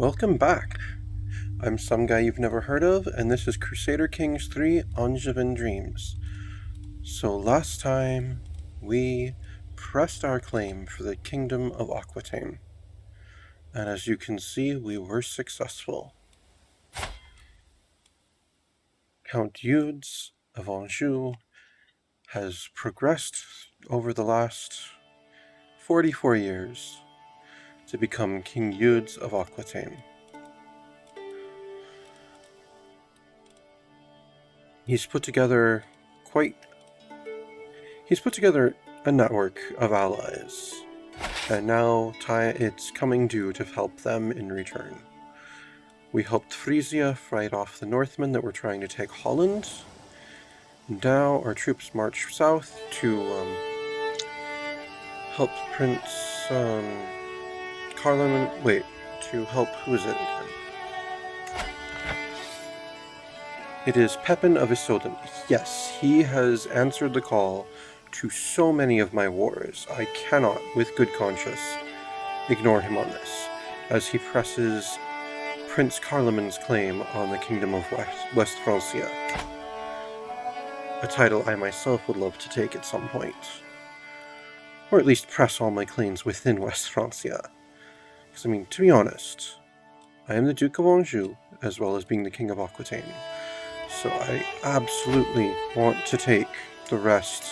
Welcome back. I'm some guy you've never heard of, and this is Crusader Kings 3 Angevin Dreams. So last time, we pressed our claim for the Kingdom of Aquitaine. And as you can see, we were successful. Count Eudes of Anjou has progressed over the last 44 years to become King Eudes of Aquitaine. He's put together a network of allies, and now it's coming due to help them in return. We helped Frisia fight off the Northmen that were trying to take Holland. Now our troops march south to help Prince Carloman. Wait, to help who is it again? It is Pepin of Issoudun. Yes, he has answered the call to so many of my wars. I cannot, with good conscience, ignore him on this, as he presses Prince Carloman's claim on the Kingdom of West Francia. A title I myself would love to take at some point. Or at least press all my claims within West Francia. Because, I mean, to be honest, I am the Duke of Anjou, as well as being the King of Aquitaine. So I absolutely want to take the rest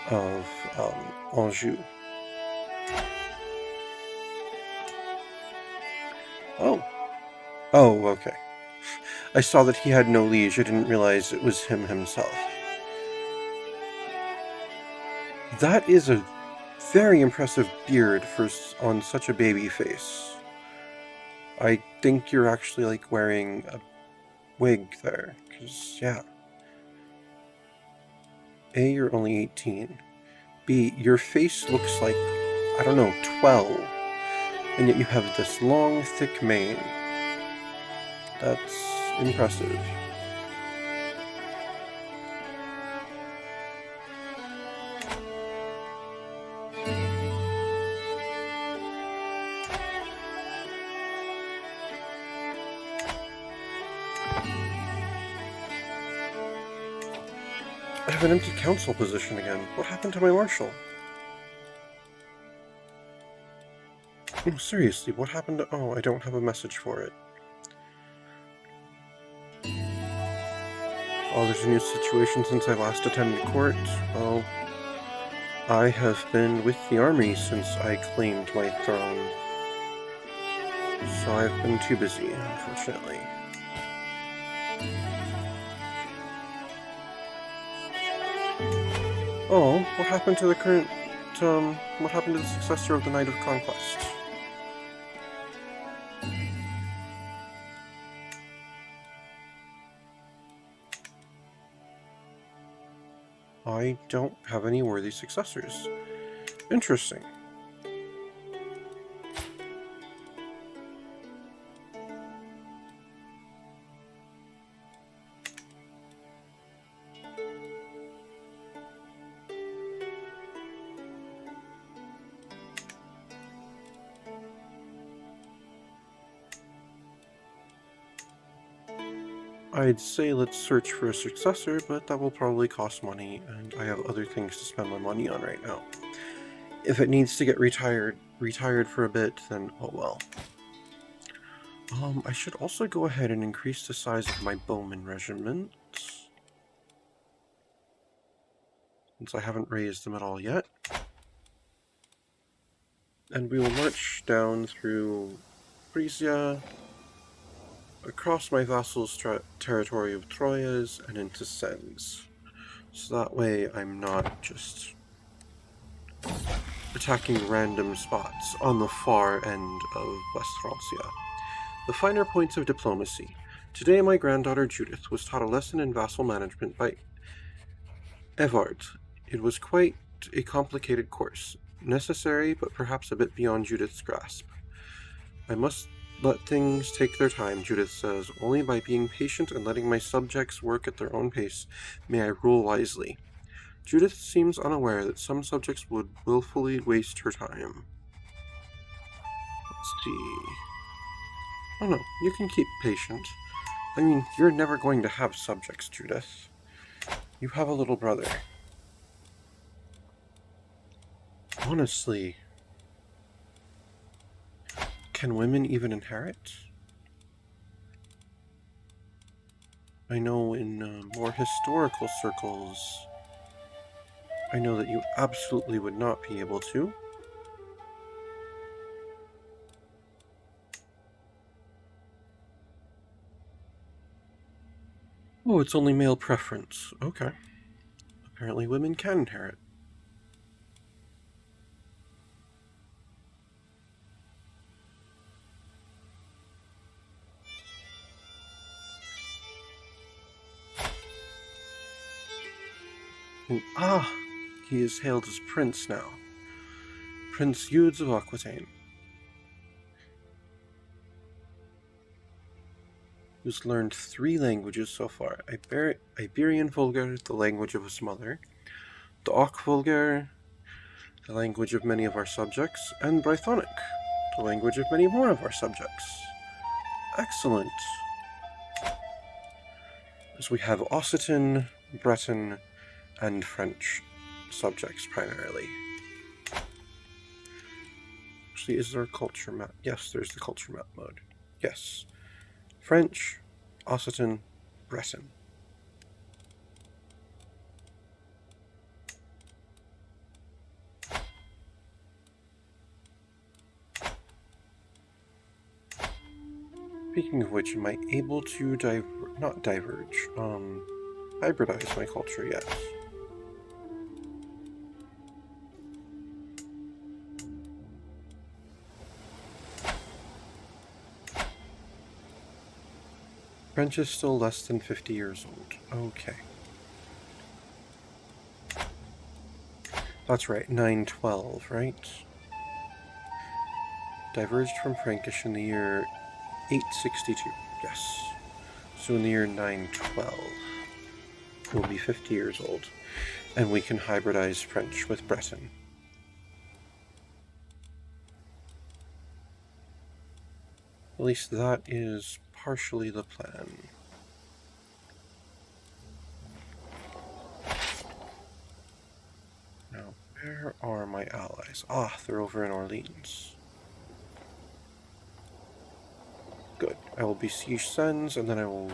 of Anjou. Oh, okay. I saw that he had no liege. I didn't realize it was him himself. That is a very impressive beard on such a baby face. I think you're actually like wearing a wig there, because yeah. A, you're only 18. B, your face looks like, I don't know, 12. And yet you have this long, thick mane. That's impressive. I have an empty council position again. What happened to my marshal? Oh, seriously, what happened to... Oh, I don't have a message for it. Oh, there's a new situation since I last attended court. Well, I have been with the army since I claimed my throne. So I've been too busy, unfortunately. Oh, what happened to the current, what happened to the successor of the Knight of Conquest? I don't have any worthy successors. Interesting. I'd say let's search for a successor, but that will probably cost money, and I have other things to spend my money on right now. If it needs to get retired for a bit, then oh well. I should also go ahead and increase the size of my bowman regiment, since I haven't raised them at all yet. And we will march down through Frisia, across my vassal's territory of Troyes, and into Sens. So that way I'm not just attacking random spots on the far end of West Francia. The finer points of diplomacy. Today my granddaughter Judith was taught a lesson in vassal management by Evard. It was quite a complicated course, necessary but perhaps a bit beyond Judith's grasp. I must let things take their time, Judith says. Only by being patient and letting my subjects work at their own pace may I rule wisely. Judith seems unaware that some subjects would willfully waste her time. Let's see. Oh no, you can keep patient. I mean, you're never going to have subjects, Judith. You have a little brother. Honestly, can women even inherit? I know in more historical circles, I know that you absolutely would not be able to. Oh, it's only male preference. Okay. Apparently women can inherit. And he is hailed as Prince now. Prince Eudes of Aquitaine. Who's learned 3 languages so far. Iberian Vulgar, the language of his mother. The Oc Vulgar, the language of many of our subjects. And Brythonic, the language of many more of our subjects. Excellent. So we have Occitan, Breton, and French subjects primarily. Actually, is there a culture map? Yes, there's the culture map mode. Yes. French, Occitan, Breton. Speaking of which, am I able to hybridize my culture yet? French is still less than 50 years old. Okay. That's right, 912, right? Diverged from Frankish in the year 862, yes. So in the year 912, we'll be 50 years old, and we can hybridize French with Breton. At least that is partially the plan. Now, where are my allies? They're over in Orleans. Good. I will besiege Sens, and then I will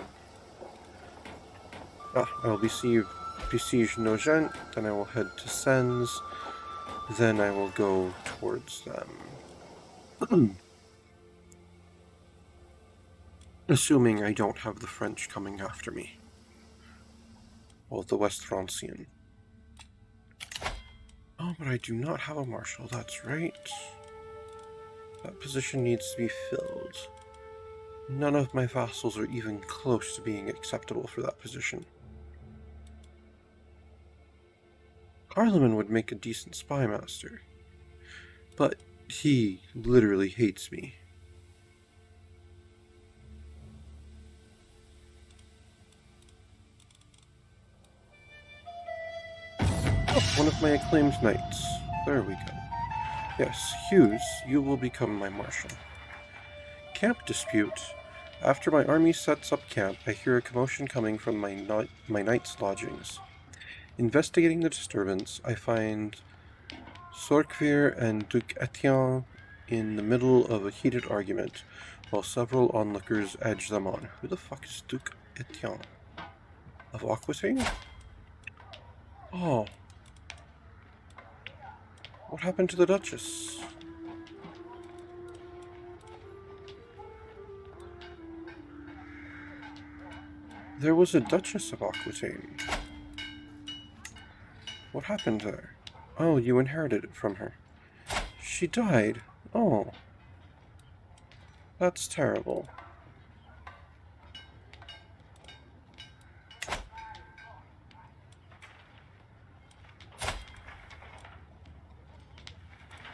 besiege Nogent, then I will head to Sens, then I will go towards them. Assuming I don't have the French coming after me. Well, the West Francian. Oh, but I do not have a marshal, that's right. That position needs to be filled. None of my vassals are even close to being acceptable for that position. Carloman would make a decent spy master, but he literally hates me. Oh, one of my acclaimed knights. There we go. Yes, Hughes, you will become my marshal. Camp dispute. After my army sets up camp, I hear a commotion coming from my knight's lodgings. Investigating the disturbance, I find Sorquevir and Duc Etienne in the middle of a heated argument, while several onlookers edge them on. Who the fuck is Duc Etienne? Of Aquitaine? Oh. What happened to the Duchess? There was a Duchess of Aquitaine. What happened there? Oh, you inherited it from her. She died. Oh. That's terrible.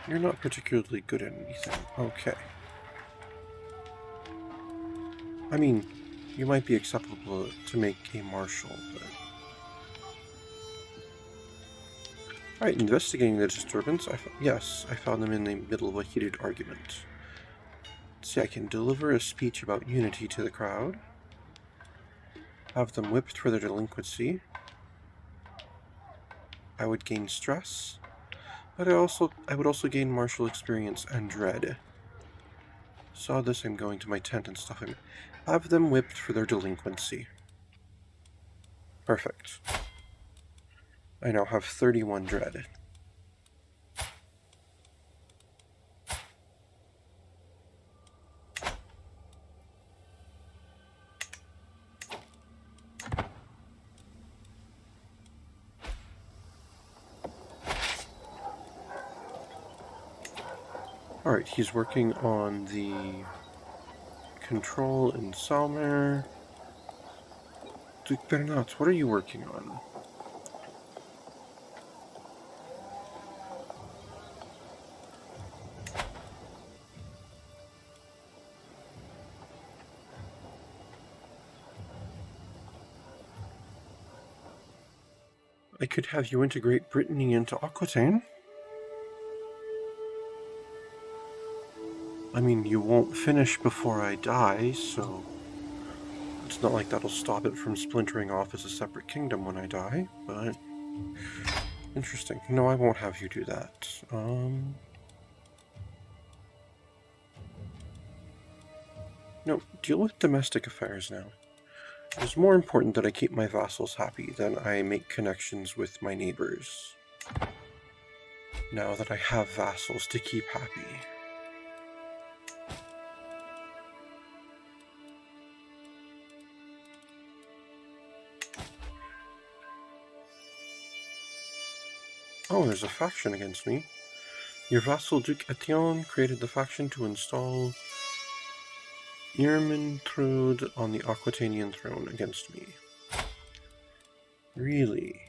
You're not particularly good at anything. Okay. I mean, you might be acceptable to make a marshal, but... Alright, investigating the disturbance. Yes, I found them in the middle of a heated argument. See, I can deliver a speech about unity to the crowd. Have them whipped for their delinquency. I would gain stress, but I would also gain martial experience and dread. Saw this, I'm going to my tent and stuff. Have them whipped for their delinquency. Perfect. I now have 31 dread. Alright, he's working on the control in Salmer. Duke Bernat, what are you working on? I could have you integrate Brittany into Aquitaine. I mean, you won't finish before I die, so it's not like that'll stop it from splintering off as a separate kingdom when I die, but interesting. No, I won't have you do that. No, deal with domestic affairs now. It's more important that I keep my vassals happy than I make connections with my neighbors. Now that I have vassals to keep happy. Oh, there's a faction against me. Your vassal Duke Aquitaine created the faction to install Irmintrud on the Aquitanian throne against me. Really?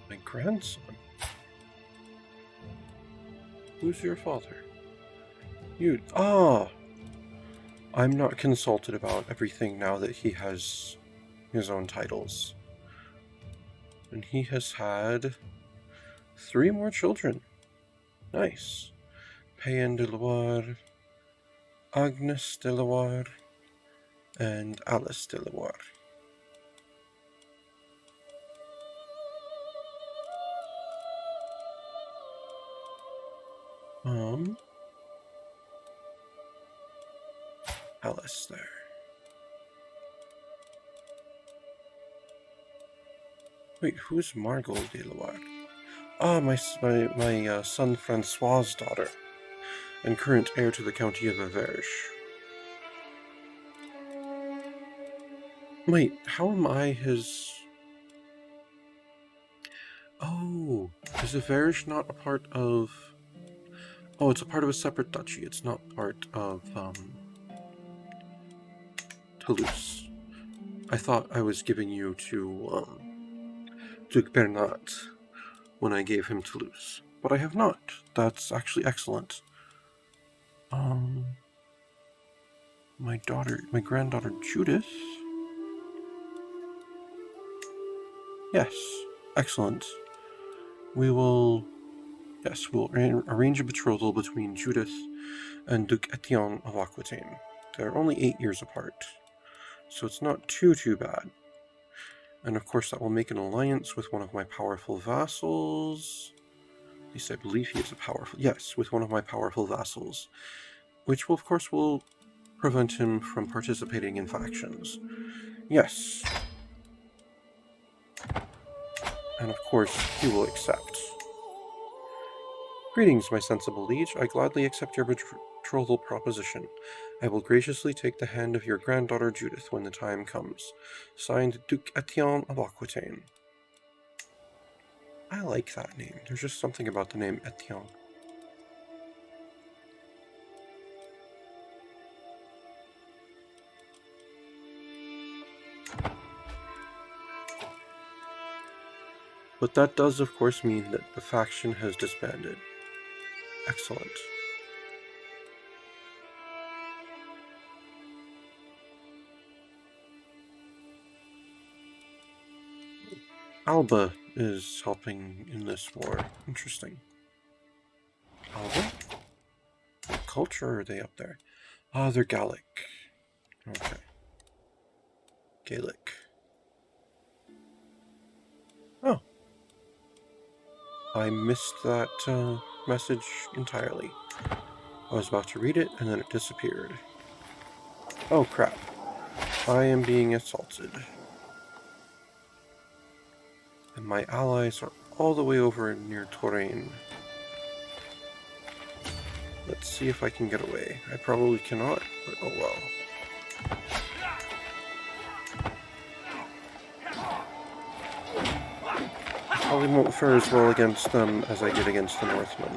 My grandson? Who's your father? You. Ah! I'm not consulted about everything now that he has his own titles. And he has had 3 more children. Nice. Payen de Loire, Agnes de Loire, and Alice de Loire. Alice there. Wait, who's Margot de Loire? Ah, my son Francois' daughter, and current heir to the County of Auvergne. Wait, how am I his... Oh, is Auvergne not a part of... Oh, it's a part of a separate duchy. It's not part of, Toulouse. I thought I was giving you to, Duke Bernat when I gave him Toulouse. But I have not. That's actually excellent. My granddaughter Judith. Yes, excellent. We'll arrange a betrothal between Judith and Duke Aquitaine of Aquitaine. They're only 8 years apart, so it's not too bad. And of course that will make an alliance with one of my powerful vassals. At least I believe he is a powerful... Yes, with one of my powerful vassals. Which will, of course, will prevent him from participating in factions. Yes. And of course, he will accept. Greetings, my sensible liege. I gladly accept your betrothal proposition. I will graciously take the hand of your granddaughter Judith when the time comes. Signed, Duke Aquitaine of Aquitaine. I like that name. There's just something about the name Etienne. But that does, of course, mean that the faction has disbanded. Excellent. Alba is helping in this war. Interesting. Alba? What culture are they up there? Ah, they're Gallic. Okay. Gaelic. Oh. I missed that message entirely. I was about to read it, and then it disappeared. Oh, crap. I am being assaulted. And my allies are all the way over near Touraine. Let's see if I can get away. I probably cannot, but oh well. Probably won't fare as well against them as I did against the Northmen.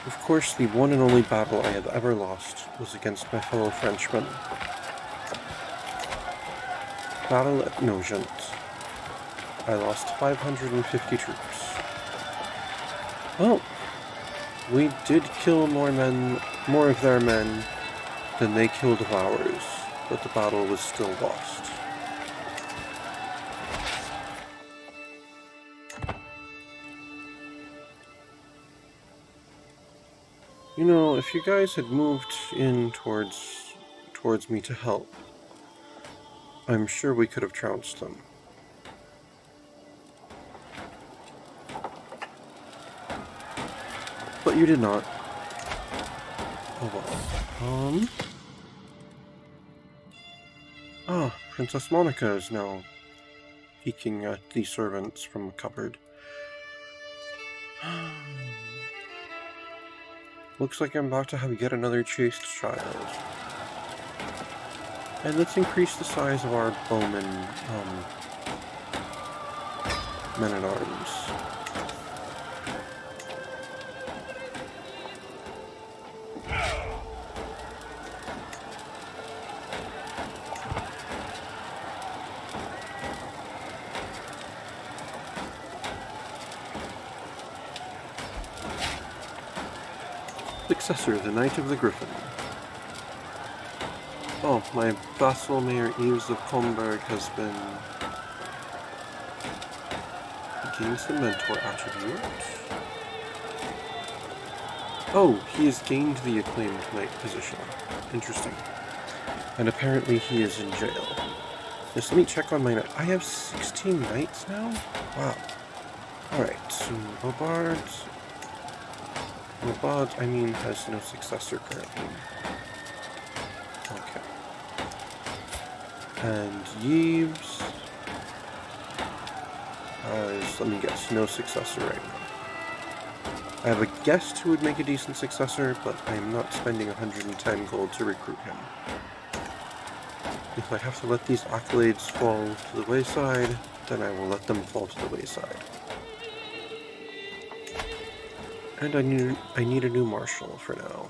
Of course, the one and only battle I have ever lost was against my fellow Frenchmen. Battle at Nogent. I lost 550 troops. Well, we did kill more of their men than they killed of ours, but the battle was still lost. You know, if you guys had moved in towards me to help, I'm sure we could have trounced them. But you did not. Oh well. Princess Monica is now peeking at the servants from a cupboard. Looks like I'm about to have yet another chaste child. And let's increase the size of our bowmen, men-at-arms. Successor, the Knight of the Griffin. Oh, my vassal Mayor Eves of Comberg has been... He gains the Mentor attribute. Oh, he has gained the Acclaimed Knight position. Interesting. And apparently he is in jail. Just let me check on my knight. I have 16 knights now? Wow. Alright, so Bobard, has no successor currently. Okay. And Yves has, let me guess, no successor right now. I have a guest who would make a decent successor, but I am not spending 110 gold to recruit him. If I have to let these accolades fall to the wayside, then I will let them fall to the wayside. And I need a new marshal for now.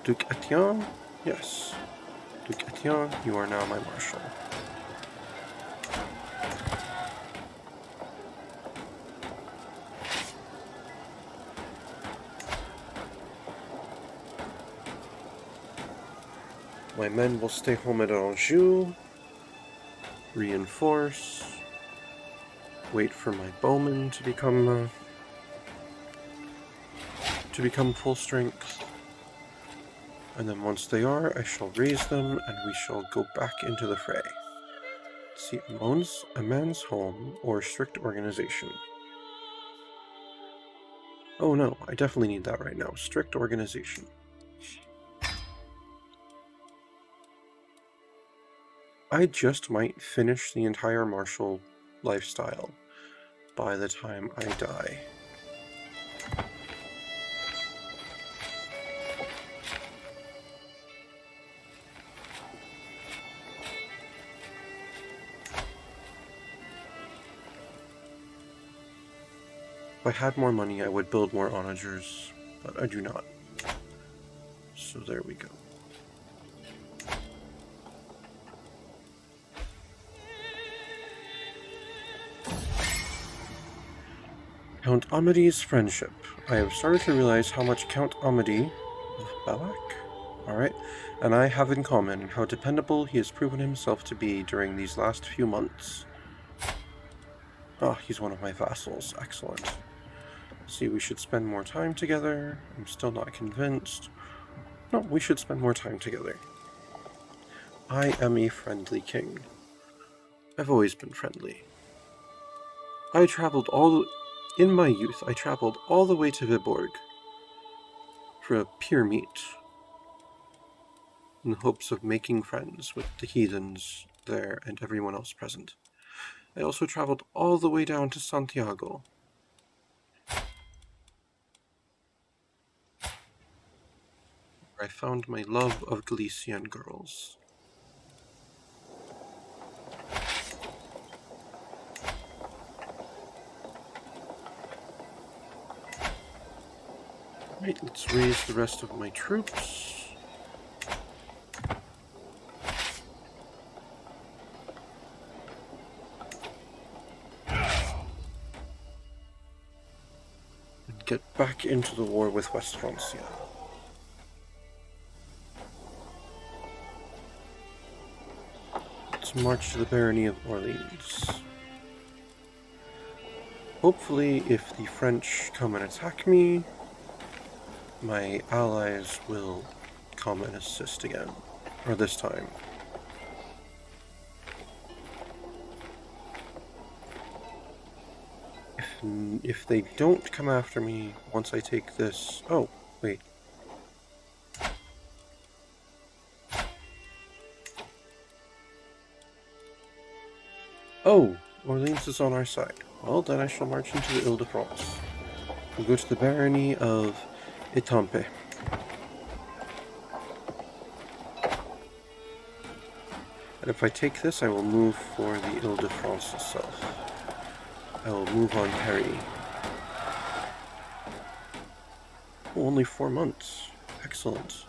Duke Etienne? Yes. Duke Etienne, you are now my marshal. My men will stay home at Anjou, reinforce, wait for my bowmen to become full strength, and then once they are, I shall raise them, and we shall go back into the fray. Let's see, a man's home, or strict organization. Oh no, I definitely need that right now. Strict organization. I just might finish the entire martial lifestyle by the time I die. If I had more money, I would build more onagers, but I do not. So there we go. Count Amedee's friendship. I have started to realize how much Count Amedee of Balak, alright, and I have in common, and how dependable he has proven himself to be during these last few months. Ah, he's one of my vassals. Excellent. See, we should spend more time together. I'm still not convinced. No, we should spend more time together. I am a friendly king. I've always been friendly. In my youth, I traveled all the way to Viborg for a peer meet, in the hopes of making friends with the heathens there and everyone else present. I also traveled all the way down to Santiago. Where I found my love of Galician girls. Right, let's raise the rest of my troops. And get back into the war with West Francia. Let's march to the barony of Orleans. Hopefully, if the French come and attack me, my allies will come and assist again, or this time. If they don't come after me once I take this... Oh, wait. Oh, Orleans is on our side. Well, then I shall march into the Ile-de-France. We'll go to the barony of Étampes. And if I take this, I will move for the Ile-de-France itself. I will move on Paris. Oh, only 4 months. Excellent.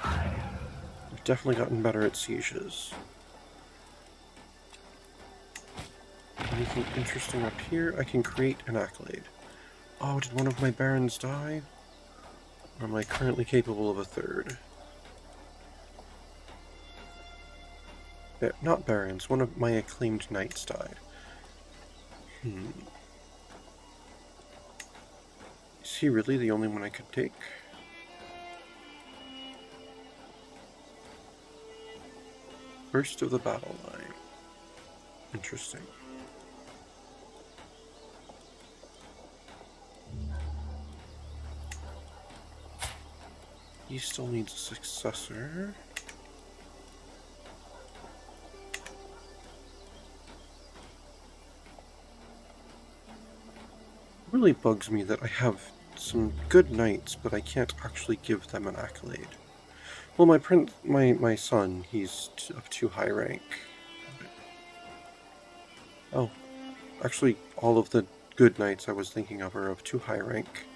I've definitely gotten better at sieges. Anything interesting up here? I can create an accolade. Oh, did one of my barons die? Or am I currently capable of a third? Not barons, one of my acclaimed knights died. Is he really the only one I could take? First of the battle line. Interesting. He still needs a successor. It really bugs me that I have some good knights, but I can't actually give them an accolade. Well, my son, he's of too high rank. Oh, actually, all of the good knights I was thinking of are of too high rank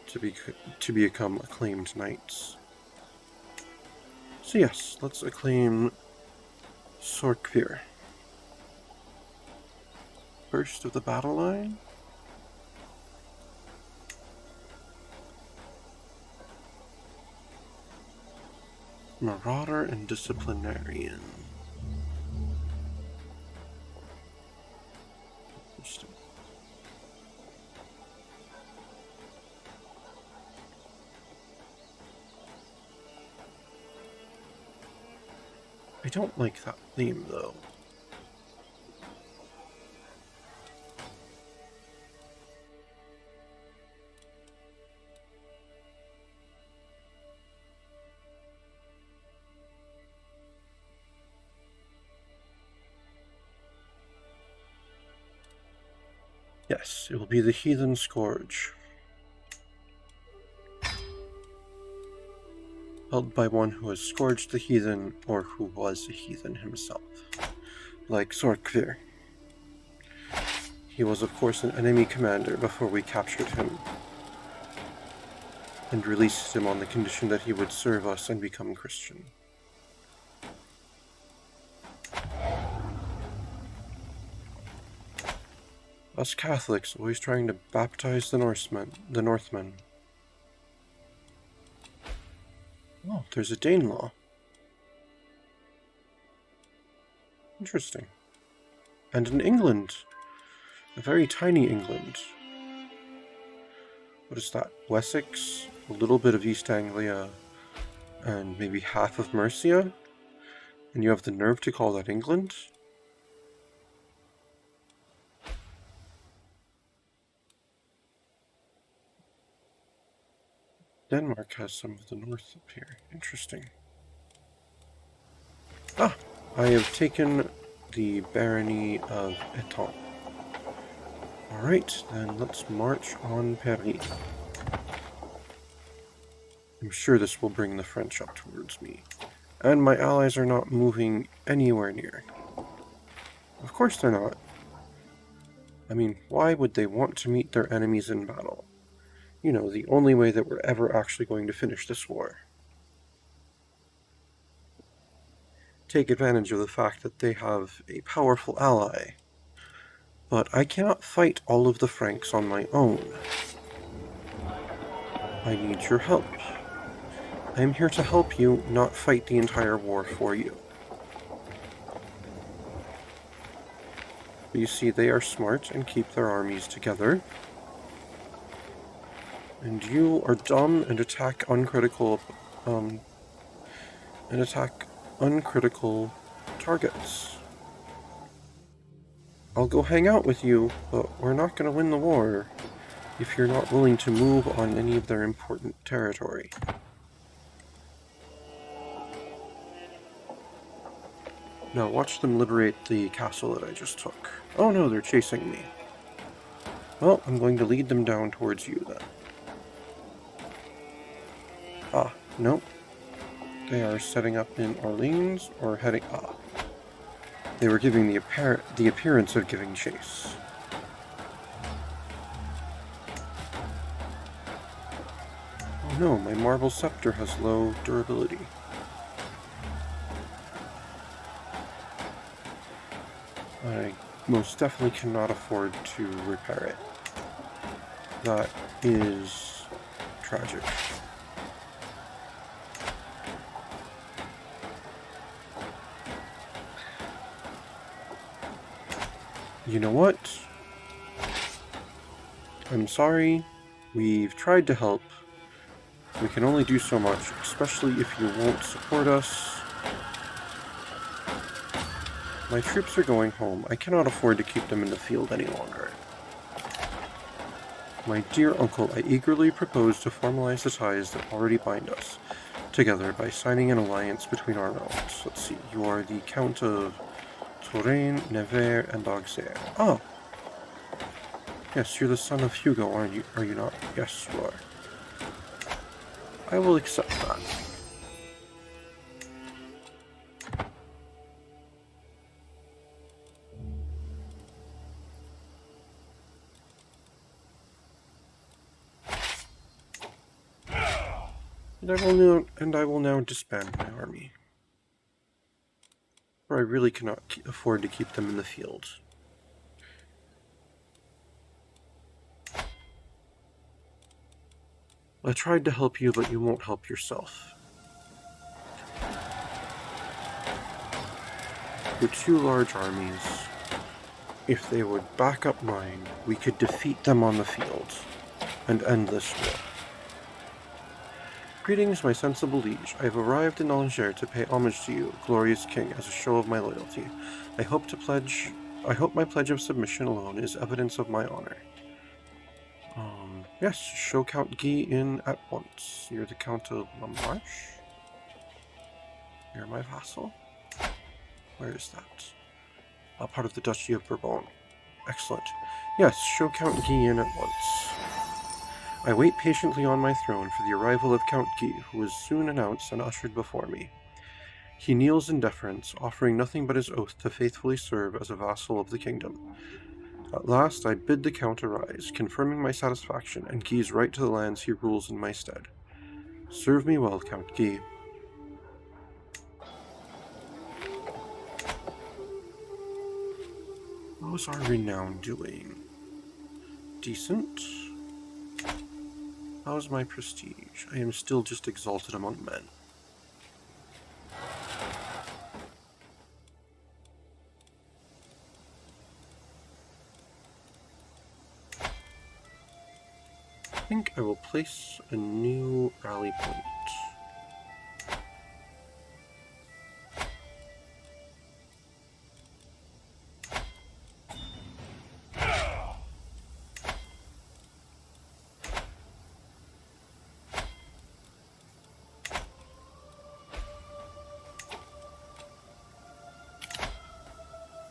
to become acclaimed knights. So yes, let's acclaim Sorkvir. First of the battle line. Marauder and Disciplinarian. I don't like that theme, though. Yes, it will be the Heathen Scourge. Held by one who has scourged the heathen, or who was a heathen himself. Like Sorkvir. He was, of course, an enemy commander before we captured him and released him on the condition that he would serve us and become Christian. Us Catholics always trying to baptize the Northmen. Oh, there's a Danelaw. Interesting. And in England. A very tiny England. What is that? Wessex, a little bit of East Anglia, and maybe half of Mercia? And you have the nerve to call that England? Denmark has some of the north up here. Interesting. Ah! I have taken the barony of Étampes. Alright, then let's march on Paris. I'm sure this will bring the French up towards me. And my allies are not moving anywhere near. Of course they're not. I mean, why would they want to meet their enemies in battle? You know, the only way that we're ever actually going to finish this war. Take advantage of the fact that they have a powerful ally. But I cannot fight all of the Franks on my own. I need your help. I am here to help you, not fight the entire war for you. But you see, they are smart and keep their armies together. And you are dumb and attack uncritical targets. I'll go hang out with you, but we're not going to win the war if you're not willing to move on any of their important territory. Now watch them liberate the castle that I just took. Oh no, they're chasing me. Well, I'm going to lead them down towards you then. Ah, nope. They are setting up in Orleans or heading... Ah. They were giving the appearance of giving chase. Oh no, my marble scepter has low durability. I most definitely cannot afford to repair it. That is tragic. You know what? I'm sorry. We've tried to help. We can only do so much, especially if you won't support us. My troops are going home. I cannot afford to keep them in the field any longer. My dear uncle, I eagerly propose to formalize the ties that already bind us together by signing an alliance between our realms. Let's see, you are the Count of Touraine, Nevers, and Auxerre. Oh! Yes, you're the son of Hugo, aren't you? Are you not? Yes, you are. I will accept that. And I will now disband my army. For I really cannot afford to keep them in the field. I tried to help you, but you won't help yourself. With two large armies, if they would back up mine, we could defeat them on the field and end this war. Greetings, my sensible liege. I have arrived in Algiers to pay homage to you, glorious king, as a show of my loyalty. I hope my pledge of submission alone is evidence of my honor. Yes, show Count Guy in at once. You're the Count of La Marche? You're my vassal? Where is that? A part of the Duchy of Bourbon. Excellent. Yes, show Count Guy in at once. I wait patiently on my throne for the arrival of Count Guy, who is soon announced and ushered before me. He kneels in deference, offering nothing but his oath to faithfully serve as a vassal of the kingdom. At last I bid the Count arise, confirming my satisfaction, and Guy's right to the lands he rules in my stead. Serve me well, Count Guy. How's our renown doing? Decent. How's my prestige? I am still just exalted among men. I think I will place a new rally point.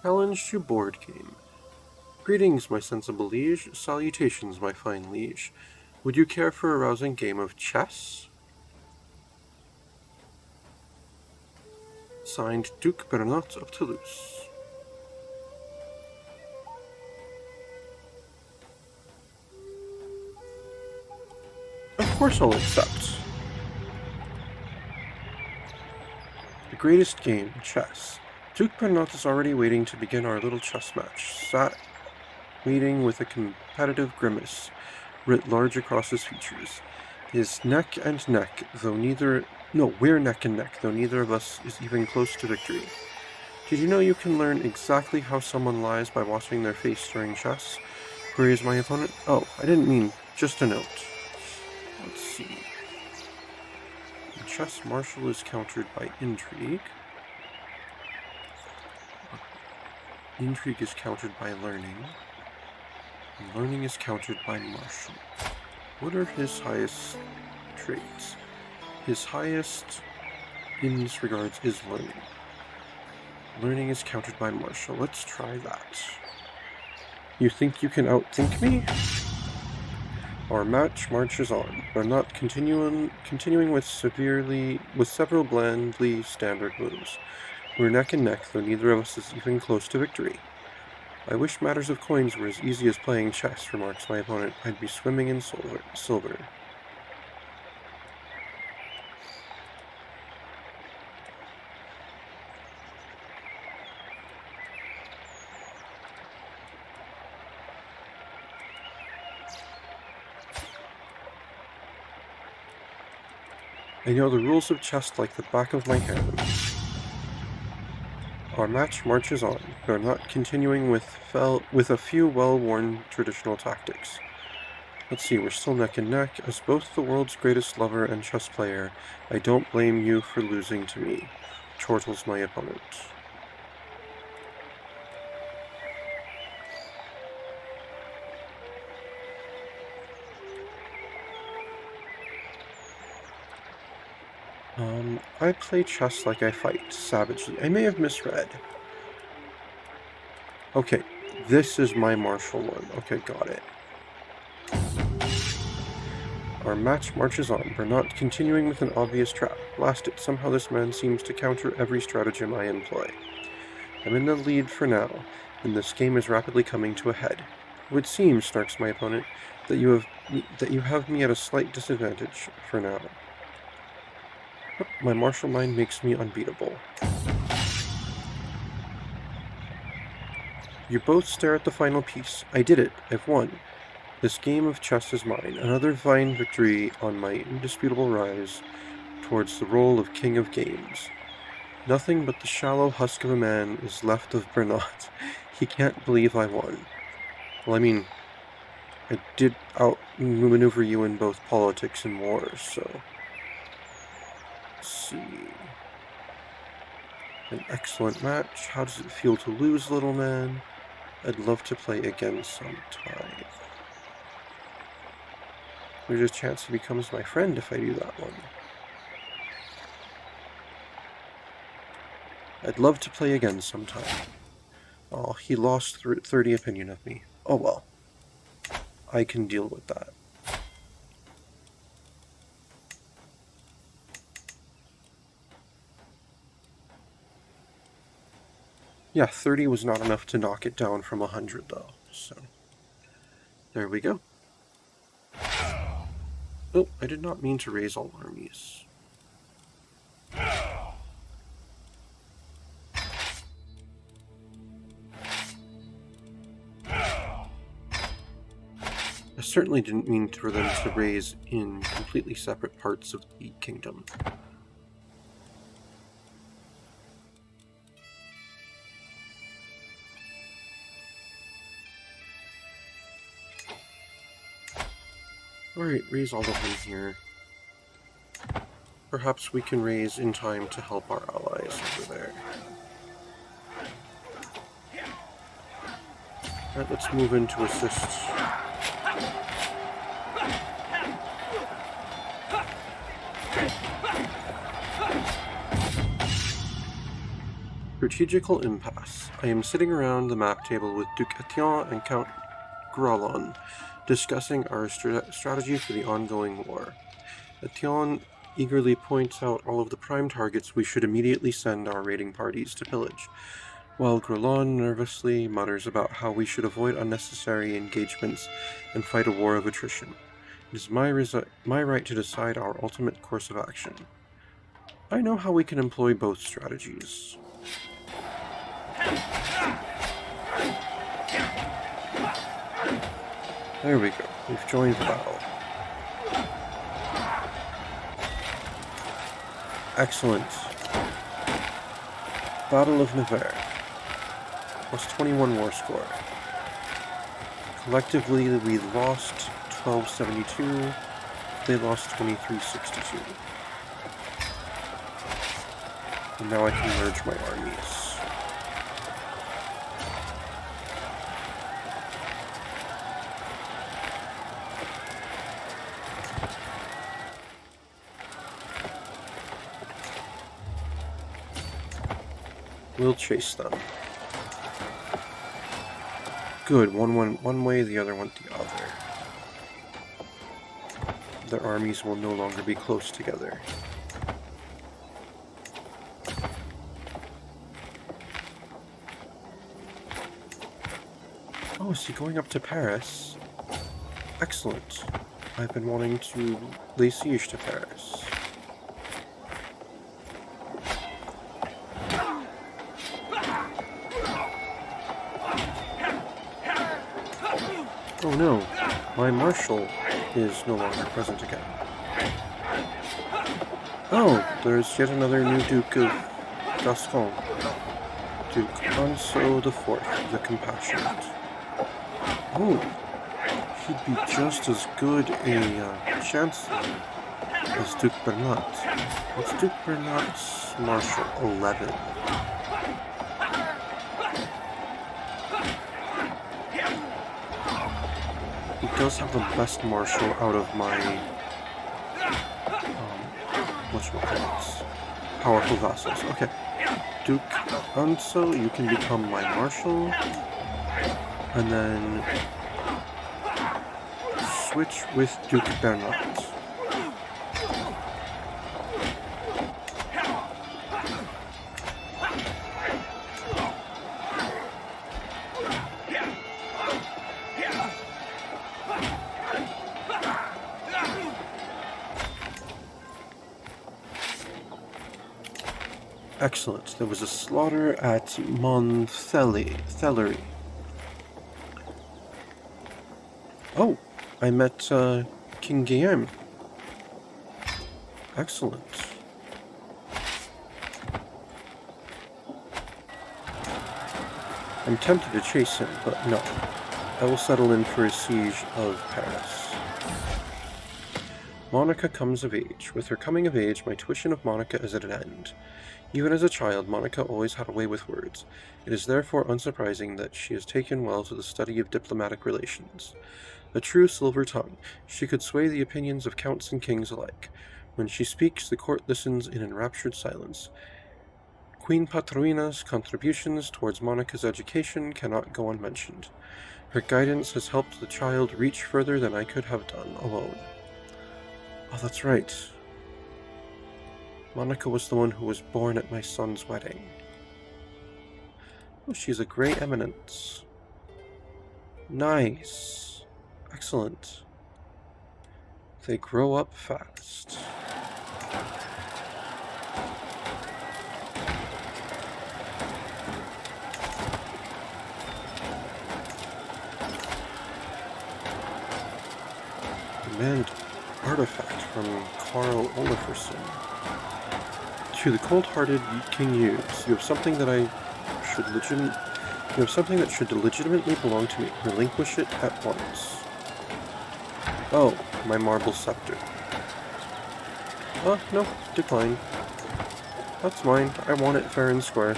Challenge to board game. Greetings, my sensible liege. Salutations, my fine liege. Would you care for a rousing game of chess? Signed, Duke Bernadotte of Toulouse. Of course I'll accept. The greatest game, chess. Duke Bernadotte is already waiting to begin our little chess match. Sat waiting with a competitive grimace writ large across his features. His neck and neck, though neither... No, we're neck and neck, though neither of us is even close to victory. Did you know you can learn exactly how someone lies by watching their face during chess? Queries my opponent. Oh, I didn't mean just a note. Let's see. The chess marshal is countered by intrigue. Intrigue is countered by learning. And learning is countered by martial. What are his highest traits? His highest in this regards is learning. Learning is countered by martial. Let's try that. You think you can outthink me? Our match marches on. We're not continuing with several blandly standard moves. We're neck and neck, though neither of us is even close to victory. I wish matters of coins were as easy as playing chess, remarks my opponent. I'd be swimming in silver. I know the rules of chess like the back of my hand. Our match marches on. We are not continuing with a few well-worn traditional tactics. Let's see, we're still neck and neck. As both the world's greatest lover and chess player, I don't blame you for losing to me, chortles my opponent. I play chess like I fight, savagely. I may have misread. Okay, this is my martial one. Okay, got it. Our match marches on. We're not continuing with an obvious trap. Blast it, somehow this man seems to counter every stratagem I employ. I'm in the lead for now, and this game is rapidly coming to a head. It would seem, snarks my opponent, that you have me at a slight disadvantage for now. My martial mind makes me unbeatable. You both stare at the final piece. I did it. I've won. This game of chess is mine. Another fine victory on my indisputable rise towards the role of king of games. Nothing but the shallow husk of a man is left of Bernadotte. He can't believe I won. Well, I mean, I did outmaneuver you in both politics and wars, so... see. An excellent match. How does it feel to lose, little man? I'd love to play again sometime. There's a chance he becomes my friend if I do that one. I'd love to play again sometime. Oh, he lost 30 opinion of me. Oh well. I can deal with that. Yeah, 30 was not enough to knock it down from 100, though. So, there we go. Oh, I did not mean to raise all armies. I certainly didn't mean for them to raise in completely separate parts of the kingdom. Alright, raise all of them here. Perhaps we can raise in time to help our allies over there. Alright, let's move in to assist. Strategical impasse. I am sitting around the map table with Duke Aquitaine and Count Grolon, discussing our strategy for the ongoing war. Aquitaine eagerly points out all of the prime targets we should immediately send our raiding parties to pillage, while Grolon nervously mutters about how we should avoid unnecessary engagements and fight a war of attrition. It is my right to decide our ultimate course of action. I know how we can employ both strategies. There we go. We've joined the battle. Excellent. Battle of Nevers. Plus 21 war score. Collectively, we lost 1272. They lost 2362. And now I can merge my armies. We'll chase them. Good, one went one way, the other went the other. Their armies will no longer be close together. Oh, is he going up to Paris? Excellent. I've been wanting to lay siege to Paris. Oh no, my marshal is no longer present again. Oh, there's yet another new Duke of Gascon. Duke Anso IV, the Compassionate. Oh, he'd be just as good a chancellor as Duke Bernat. What's Duke Bernat's marshal? 11. He does have the best marshal out of my powerful vassals. Okay, Duke Anso, you can become my marshal, and then switch with Duke Bernat. Excellent. There was a slaughter at Montheillery. Oh, I met King Guillaume. Excellent. I'm tempted to chase him, but no. I will settle in for a siege of Paris. Monica comes of age. With her coming of age, my tuition of Monica is at an end. Even as a child, Monica always had a way with words. It is therefore unsurprising that she has taken well to the study of diplomatic relations. A true silver tongue, she could sway the opinions of counts and kings alike. When she speaks, the court listens in enraptured silence. Queen Patruina's contributions towards Monica's education cannot go unmentioned. Her guidance has helped the child reach further than I could have done alone. Oh, that's right. Monica was the one who was born at my son's wedding. Oh, she's a Grey Eminence. Nice. Excellent. They grow up fast. Demand artifact from Carl Oliferson. To the cold-hearted King Hughes, you have something that should legitimately belong to me. Relinquish it at once. Oh, my marble scepter. Oh, no, decline. That's mine. I want it fair and square.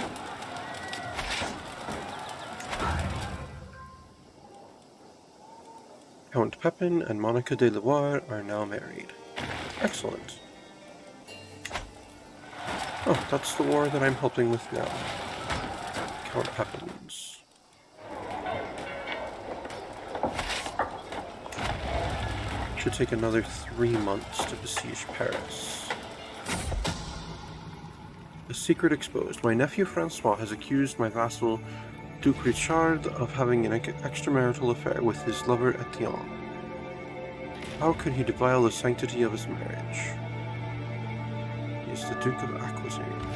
Count Pepin and Monica de Loire are now married. Excellent. Oh, that's the war that I'm helping with now. Count Pepin's. Should take another 3 months to besiege Paris. A secret exposed. My nephew Francois has accused my vassal Duke Richard of having an extramarital affair with his lover Etienne. How could he defile the sanctity of his marriage? He is the Duke of Aquitaine.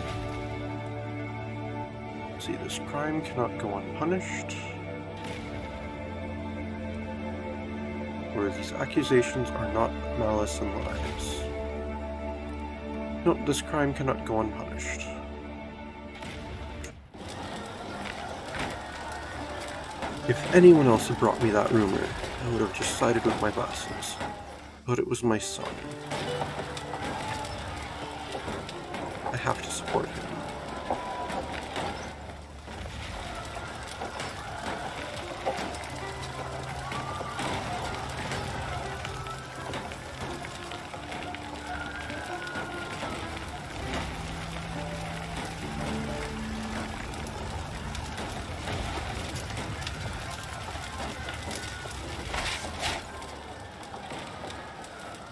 Let's see, this crime cannot go unpunished. Or these accusations are not malice and lies. No, this crime cannot go unpunished. If anyone else had brought me that rumor, I would have just sided with my vassals. But it was my son. I have to support him.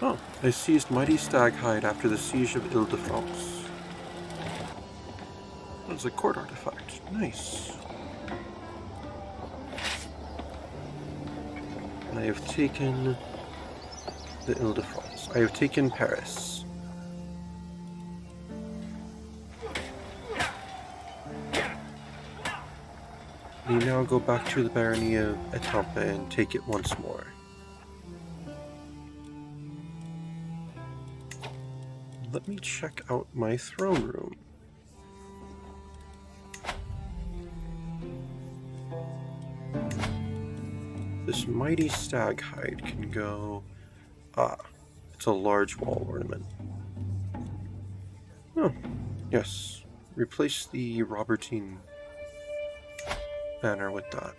Oh, I seized mighty stag hide after the siege of Ile-de-France. That's a court artifact. Nice. And I have taken the Ile-de-France. I have taken Paris. We now go back to the barony of Étampes and take it once more. Let me check out my throne room. This mighty stag hide can go... Ah, it's a large wall ornament. Oh, yes. Replace the Robertine banner with that.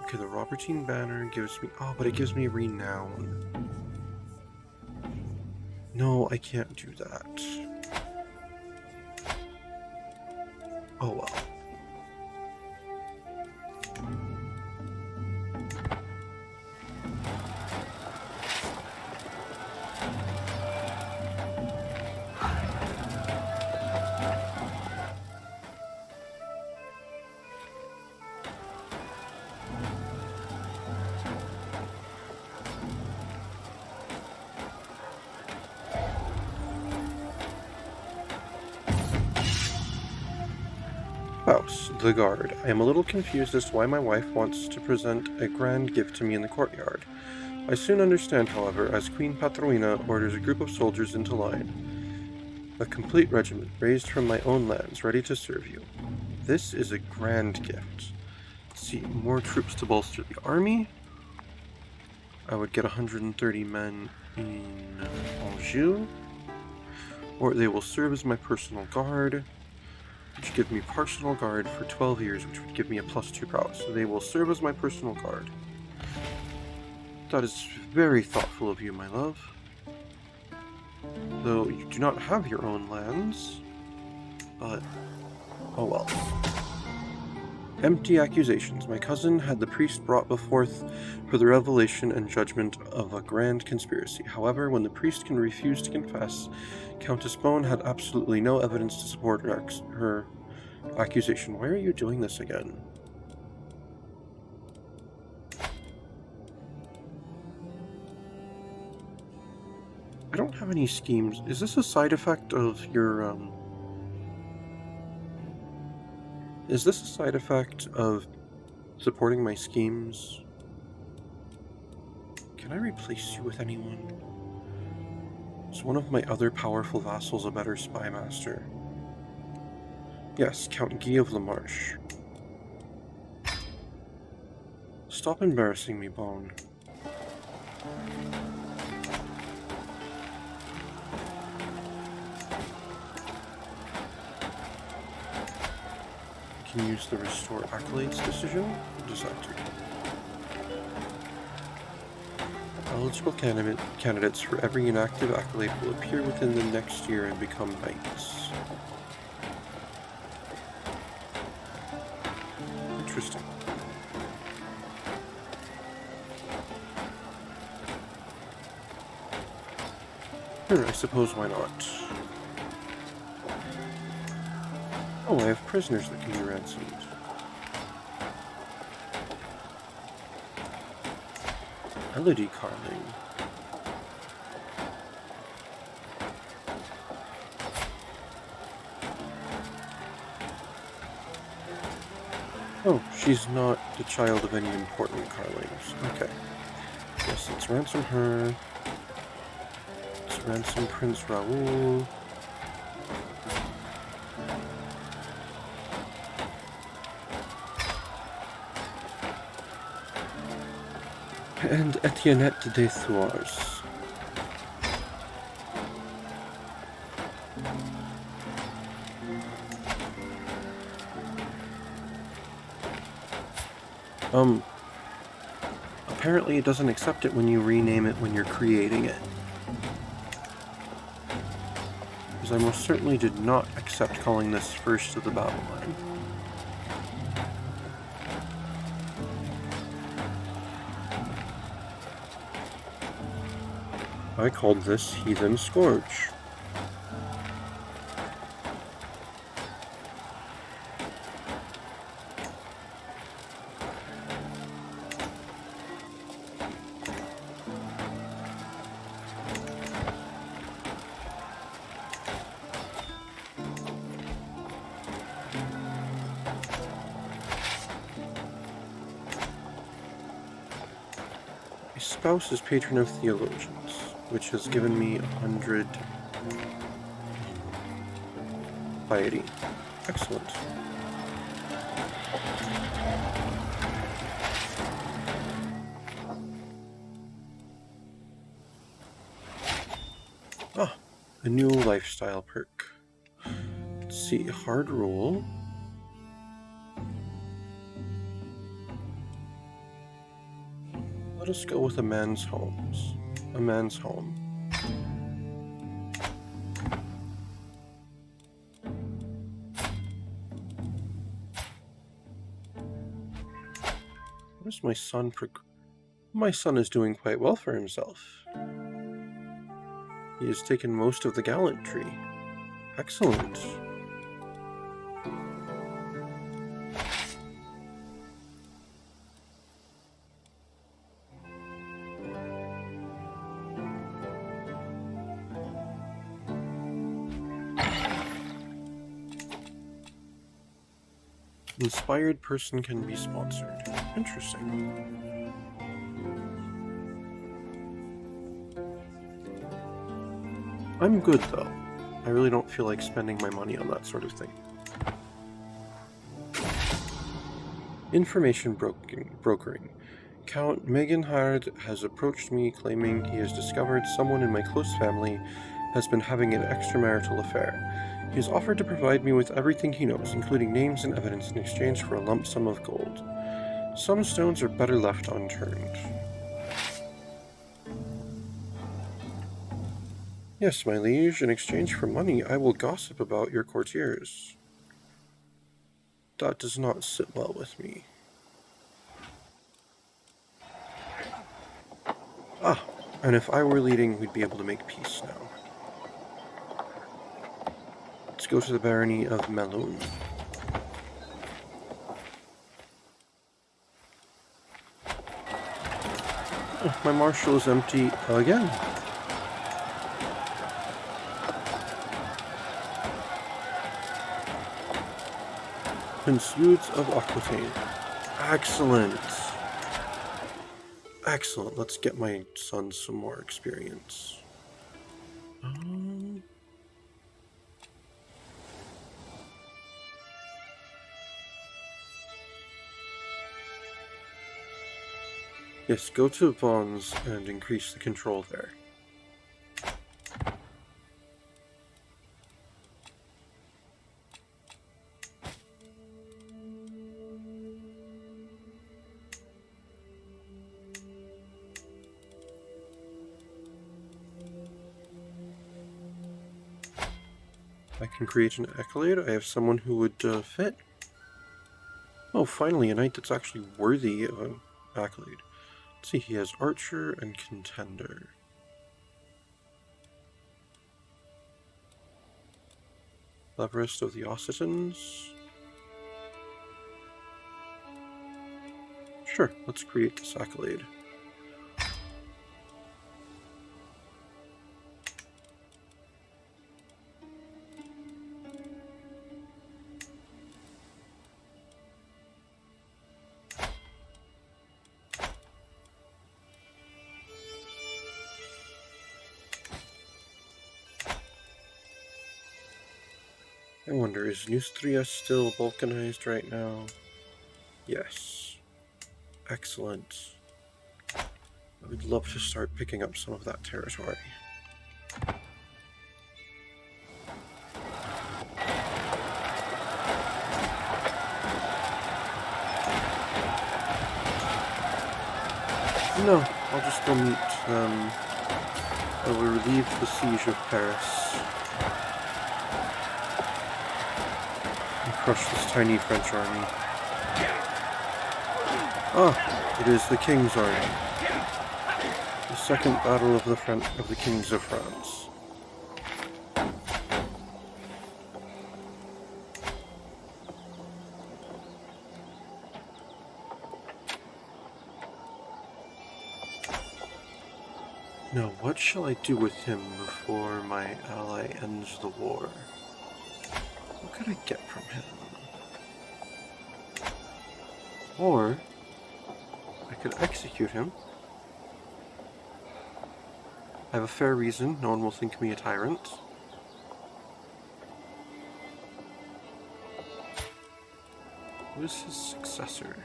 Okay, the Robertine banner gives me... Oh, but it gives me renown. No, I can't do that. Oh well. House, the guard. I am a little confused as to why my wife wants to present a grand gift to me in the courtyard. I soon understand, however, as Queen Patruina orders a group of soldiers into line. A complete regiment, raised from my own lands, ready to serve you. This is a grand gift. Let's see, more troops to bolster the army. I would get 130 men in Anjou. Or they will serve as my personal guard, which give me personal guard for 12 years, which would give me a +2 prowess. So they will serve as my personal guard. That is very thoughtful of you, my love. Though you do not have your own lands, but oh well. Empty accusations. My cousin had the priest brought before for the revelation and judgment of a grand conspiracy. However, when the priest can refuse to confess, Countess Bone had absolutely no evidence to support her accusation. Why are you doing this again? have any schemes. Is this a side effect of your, Is this a side effect of supporting my schemes? Can I replace you with anyone? Is one of my other powerful vassals a better spy master? Yes, Count Guy of La Marche. Stop embarrassing me, Bone. I can use the Restore Accolades decision. What does that do? Eligible candidates for every inactive accolade will appear within the next year and become knights. Interesting. Sure, I suppose why not. Oh, I have prisoners that can be ransomed. Elodie Carling. Oh, she's not the child of any important Carlings. Okay. Yes, let's ransom her. Let's ransom Prince Raoul. And Etiennette de Thouars. Apparently it doesn't accept it when you rename it when you're creating it. Because I most certainly did not accept calling this First of the Battle Line. I called this Heathen Scourge. My spouse is patron of theologians, which has given me 100 piety. Excellent. Ah, a new lifestyle perk. Let's see, hard rule. Let us go with a man's homes. A man's home. What is my son? My son is doing quite well for himself. He has taken most of the gallantry. Excellent. Inspired person can be sponsored. Interesting. I'm good, though. I really don't feel like spending my money on that sort of thing. Information brokering. Count Megenhard has approached me claiming he has discovered someone in my close family has been having an extramarital affair. He has offered to provide me with everything he knows, including names and evidence in exchange for a lump sum of gold. Some stones are better left unturned. Yes, my liege, in exchange for money, I will gossip about your courtiers. That does not sit well with me. Ah, and if I were leading, we'd be able to make peace now. Let's go to the barony of Melun. Oh, my marshal is empty again. Prince Eudes of Aquitaine. Excellent. Excellent. Let's get my son some more experience. Yes, go to bonds and increase the control there. I can create an accolade. I have someone who would fit. Oh, finally, a knight that's actually worthy of an accolade. Let's see, he has Archer and Contender. Leverist of the Occitans. Sure, let's create this accolade. I wonder, is Neustria still balkanized right now? Yes. Excellent. I would love to start picking up some of that territory. No, I'll just go meet them. I will relieve the siege of Paris and crush this tiny French army. Ah, it is the King's army. The second battle of the Kings of France. Now, what shall I do with him before my ally ends the war? What could I get from him? Or I could execute him. I have a fair reason, no one will think me a tyrant. Who is his successor?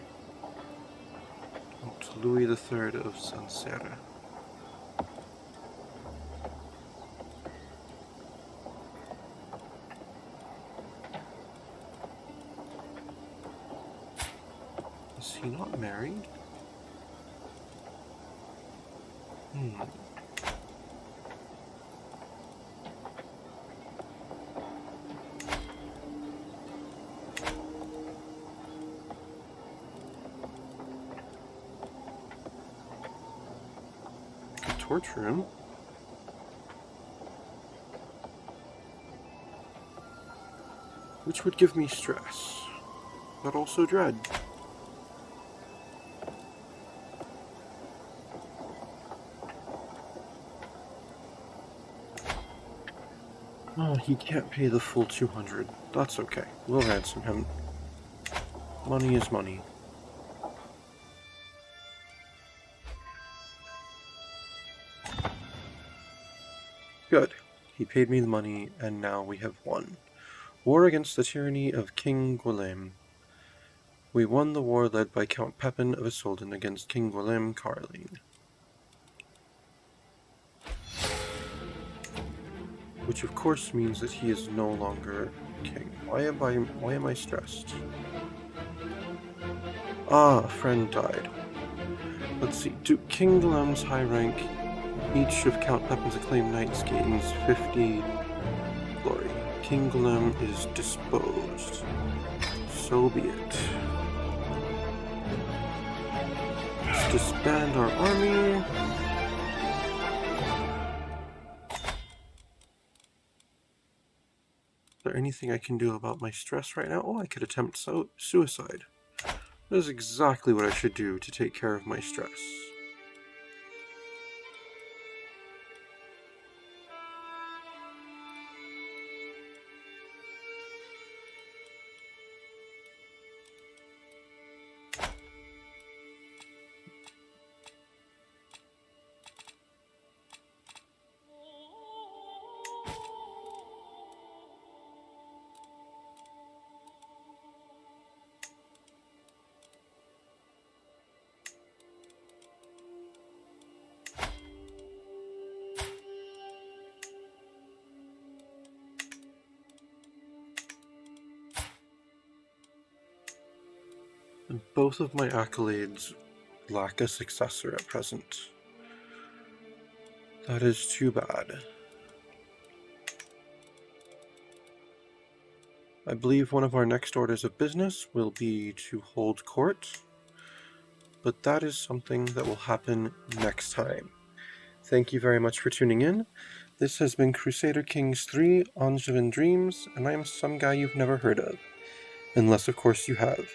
Louis III of Sancerre. Is he not married? I could torture him. Which would give me stress, but also dread. Oh, he can't pay the full 200. That's okay. We'll ransom him. Money is money. Good. He paid me the money, and now we have won. War against the tyranny of King Guillaume. We won the war led by Count Pepin of Isolden against King Guillaume Carling. Which of course means that he is no longer king. Why am I stressed? Ah, a friend died. Let's see. Duke King Guillaume's high rank. Each of Count Pepin's acclaimed knights gains 50 glory. King Guillaume is disposed. So be it. Let's disband our army. Is there anything I can do about my stress right now? Oh, I could attempt suicide. That is exactly what I should do to take care of my stress. And both of my accolades lack a successor at present. That is too bad. I believe one of our next orders of business will be to hold court, but that is something that will happen next time. Thank you very much for tuning in. This has been Crusader Kings 3 Angevin Dreams, and I am some guy you've never heard of. Unless, of course, you have.